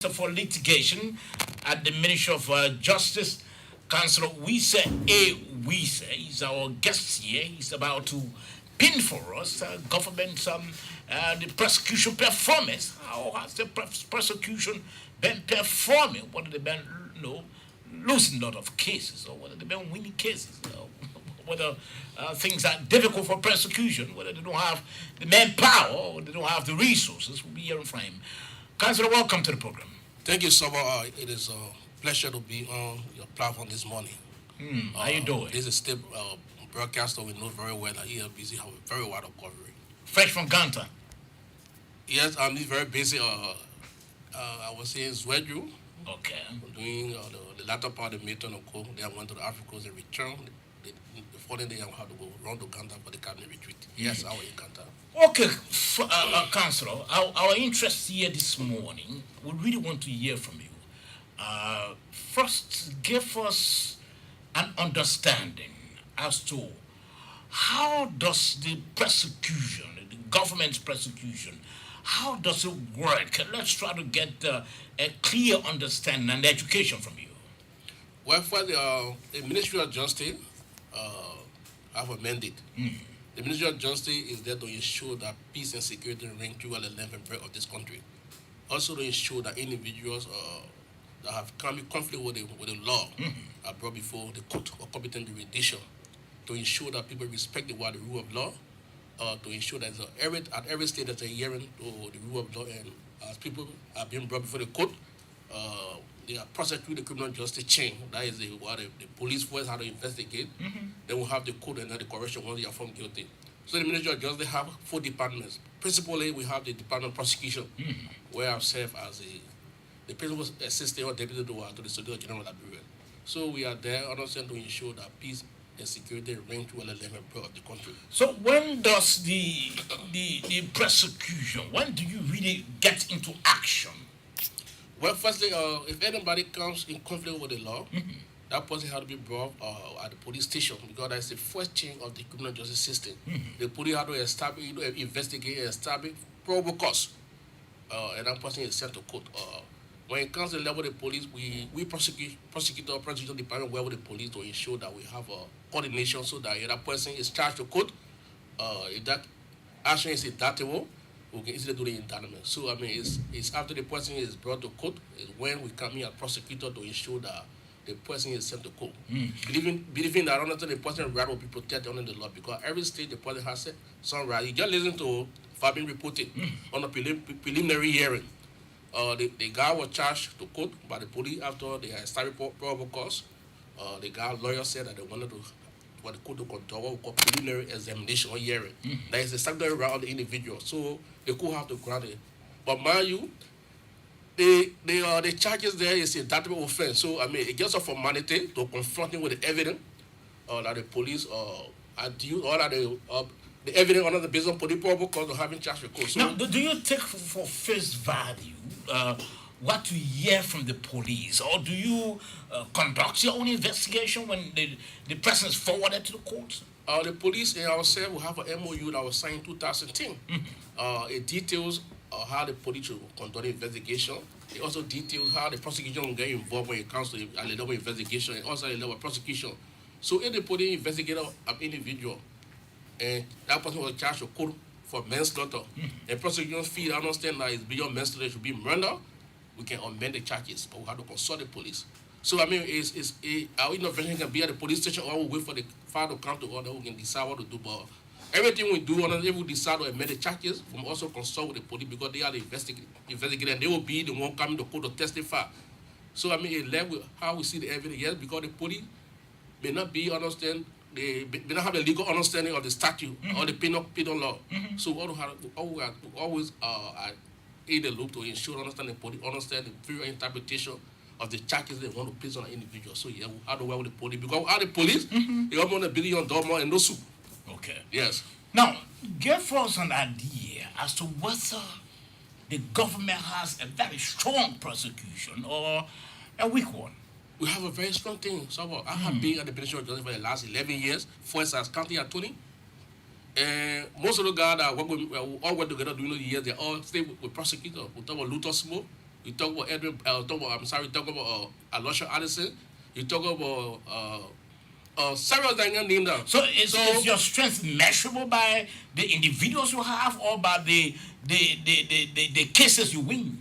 for Litigation at the Ministry of Justice, Councillor Wesseh A. Wesseh. He's our guest here. He's about to pin for us government the prosecution performance. How has the prosecution been performing? Whether they've been losing a lot of cases, or whether they've been winning cases, whether things are difficult for prosecution, whether they don't have the manpower or they don't have the resources. We'll be hearing from him. Councillor, welcome to the program. Thank you, Sorbor. It is a pleasure to be on your platform this morning. How you doing? This is still broadcaster we know very well that ELBC have a very wide coverage. Fresh from Ganta. Yes, I'm very busy. I was saying Zwedru. Okay. Doing the latter part of the meeting of Co. Then I went to the Africans and returned. The following day I had to go run to Ganta for the cabinet retreat. Yes, I was in Ganta. Okay, Councillor, our interest here this morning, we really want to hear from you. First, give us an understanding as to how does the prosecution, the government's prosecution, how does it work? Let's try to get a clear understanding and education from you. Well, for the Ministry of Justice, have a mandate. The Ministry of Justice is there to ensure that peace and security reign throughout the length and breadth of this country. Also to ensure that individuals that have come in conflict with the law are brought before the court or competent jurisdiction, to ensure that people respect the rule of law, to ensure that at every state there's a hearing to the rule of law, and as people are being brought before the court, they are prosecuting the criminal justice chain. That is the police first how to investigate. Then we'll have the court and then the correction once they are found guilty. So the Ministry of Justice, they have 4 departments. Principally, we have the Department of Prosecution, where I've served as the principal assistant or deputy to the Solicitor General of Liberia. So we are there, understand, to ensure that peace and security reign through the length and breadth of the country. So when does the prosecution, when do you really get into action? Well, firstly, if anybody comes in conflict with the law, that person has to be brought at the police station, because that's the first chain of the criminal justice system. The police have to establish, investigate, and establish probable cause, and that person is sent to court. When it comes to the level of the police, we prosecution department work with the police to ensure that we have a coordination so that if that person is charged to court, if that action is indictable, we can easily do the indictment. So I mean, it's after the person is brought to court is when we come in as prosecutor to ensure that the person is sent to court. Believing that honestly the person's right will be protected under the law, because every state the person has some right. You just listen to Fabian reported on a preliminary hearing. The guy was charged to court by the police after they had established probable cause. The guy lawyer said that they wanted to for the court to conduct what we call preliminary examination or hearing. That is the secondary right of the individual. So the court have to grant it. But mind you, the charges there is a indictable offense. So I mean, it gets a formality to confront him with the evidence that the police are due, or that the evidence under the basis of police probable cause of having charged with court. So now, do you take for face value what you hear from the police, or do you conduct your own investigation when the person is forwarded to the court? The police and ourselves will have an MOU that was signed in 2010. It details how the police will conduct the investigation. It also details how the prosecution will get involved when it comes to the level investigation, and also the level of prosecution. So if the police investigator an individual and that person was charged with court for manslaughter, and prosecution feel understand that it's beyond manslaughter, it should be murder, we can amend the charges, but we have to consult the police. So I mean, our intervention can be at the police station, or we wait for the file to come to order, we can decide what to do. But everything we do, if we decide to amend the charges, we will also consult with the police, because they are the investigator, and they will be the one coming to court to testify. So I mean, it left with how we see the evidence, yes, because the police may not be they don't have the legal understanding of the statute or the penal law. So we always either look to ensure understand the police understand the various interpretation of the charges they want to place on an individual. So yeah, we have to work with the police, because without the police, they almost $1 billion more and no soup. Okay. Yes. Now, give us an idea as to whether the government has a very strong prosecution or a weak one. We have a very strong thing. So I have been at the Ministry of Justice for the last 11 years, first as county attorney. And most of the guys that work with, we all work together during the years, they all stay with prosecutors. We talk about Luther Smoke. You talk about Edwin. Talk about Alosha Allison. You talk about several things named down. So is your strength measurable by the individuals you have or by the cases you win?